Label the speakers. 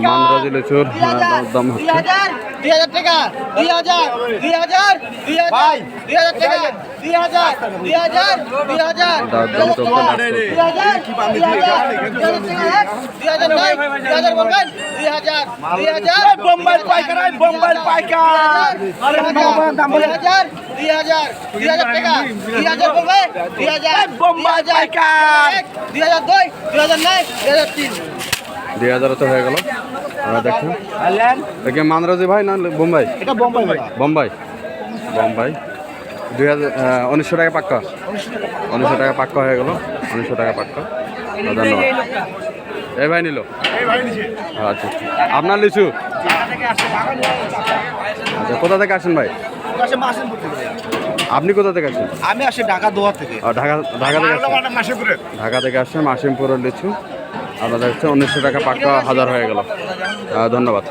Speaker 1: মান্দ্রাজি লিচুর দাম হচ্ছে
Speaker 2: 2000 টাকা 2000 2000 2000 2000 টাকা 2000 2000 2000
Speaker 1: দাম চলছে
Speaker 2: 2000 বলবেন 2000 2000
Speaker 3: বোম্বাই পাইকার বোম্বাই পাইকার
Speaker 2: 2000 2000 টাকা 2000 বলবে 2000
Speaker 3: বোম্বাই পাইকার
Speaker 2: 2002 2009 2003
Speaker 1: 2000 তো হয়ে গেল। আমরা দেখুন এটা মান্দ্রাজি ভাই না বোম্বাই?
Speaker 3: এটা বোম্বাই ভাই
Speaker 1: বোম্বাই বোম্বাই 1900 টাকা পাক্কা 1900 টাকা পাক্কা হয়ে গেল 1900 টাকা পাক্কা। ধন্যবাদ। এই ভাই নিল আচ্ছা আপনার লিচু আচ্ছা কোথা থেকে আসেন ভাই? আপনি কোথা থেকে আসেন?
Speaker 3: আমি আসি ঢাকা দোয়া থেকে।
Speaker 1: ঢাকা থেকে আসেন? ঢাকা থেকে আসছেন মাসিমপুরের লিচু আপনাদের হচ্ছে 1900 টাকা পাক্কা 1000 হয়ে গেল। ধন্যবাদ।